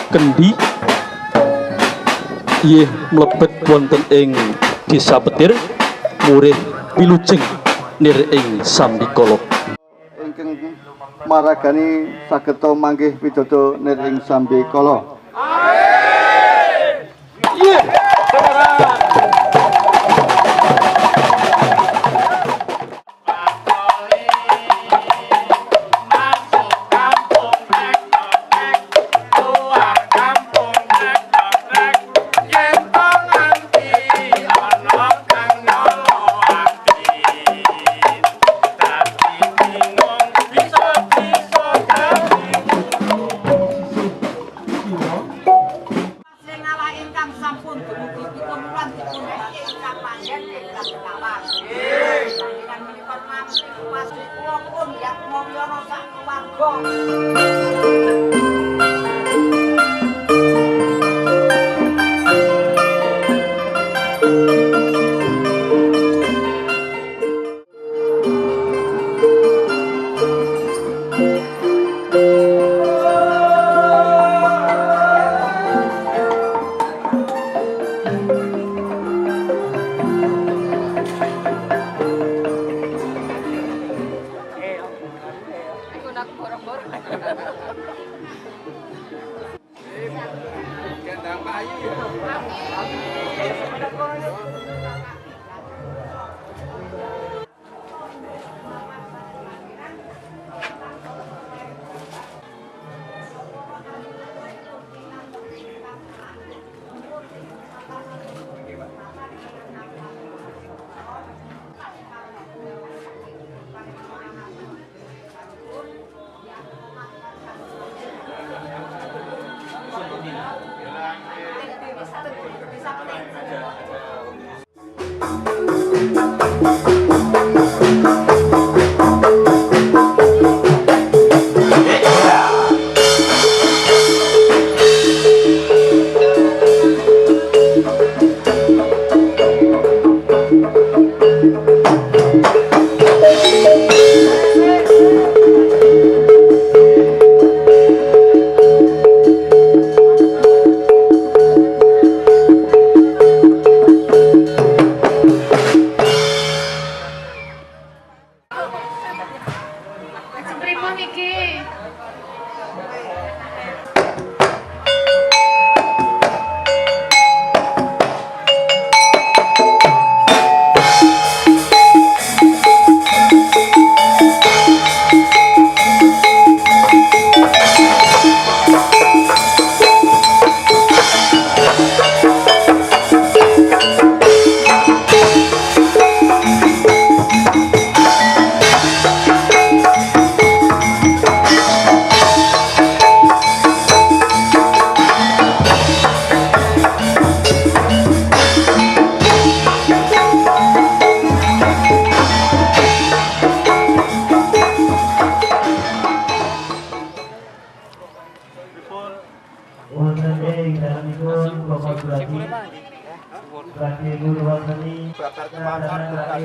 kendi inggih mlebet wonten ing Desa Petir murih wilujeng nir ing Sambikala ingkang maragani sageta manggih pidada nir ing Sambikala. Amin.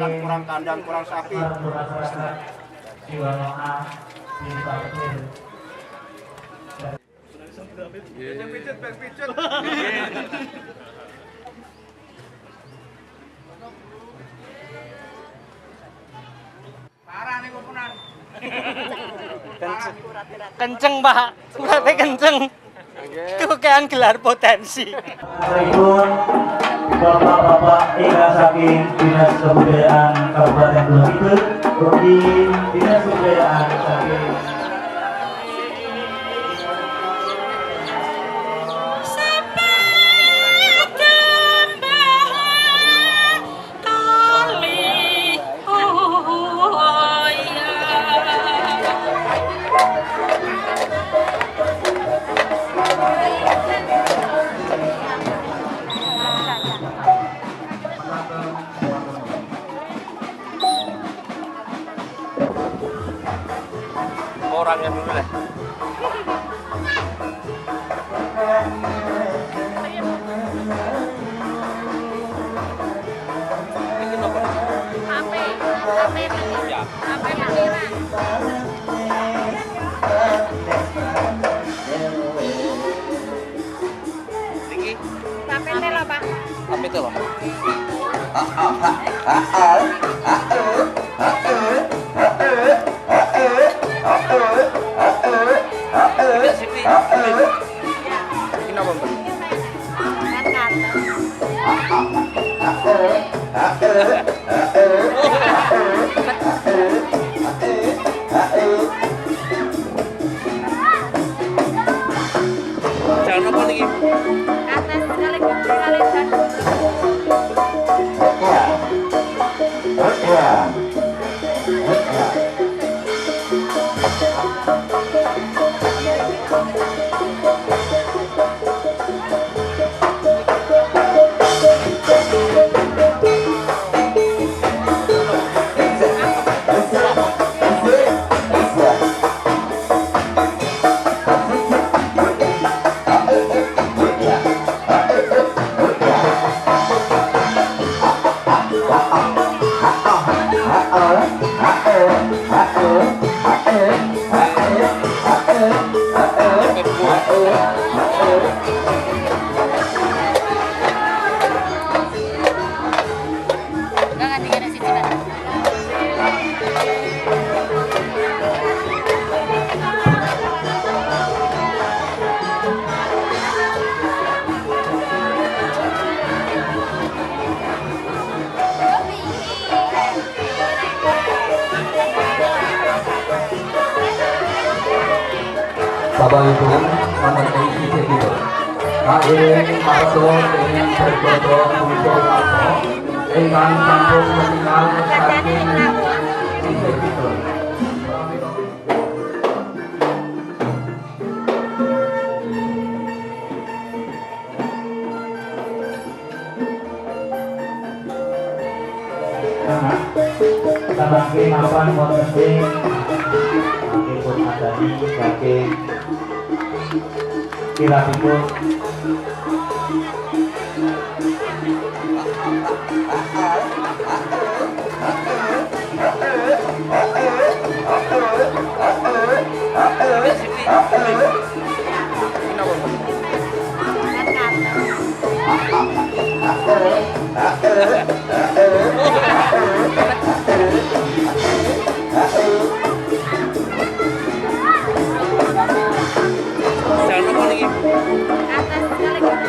Kurang kandang, kurang sapi. Pijet. Parah nih kopunan. Kenceng Pak, berarti kenceng. Kebukaan gelar potensi. Bapak-bapak ingkang saking Dinas Kebudayaan Kabupaten Gunung Kidul, ugi Dinas Kebudayaan saking Orangnya dulu deh. itu loh. Sipit. Kenapa, Mbak? Jangan apa nih? Atas sekali kali dan jangan dikira sih tidak. Bapak Ibu, nomor isi segitu. Kalian masuk dengan berbodoh untuk masuk dengan sambung meninggal saking isi segitu. Tabangke mapan wonten ing pun adani saking kirapipun Jangan apa lagi? Atas sekali dan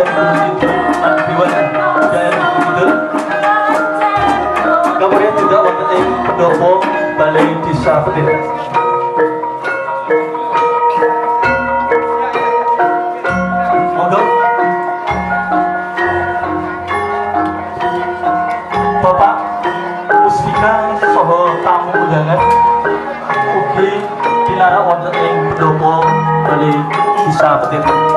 Kabupaten Gunung Kidul lan Dewan Daerah Gunung Kidul. Kemudian juga wonten ing pendopo Balai Desa Petir. Monggo Bapak Musfika saha tamu undangan ugi pinarak wonten ing pendopo Balai Desa Petir.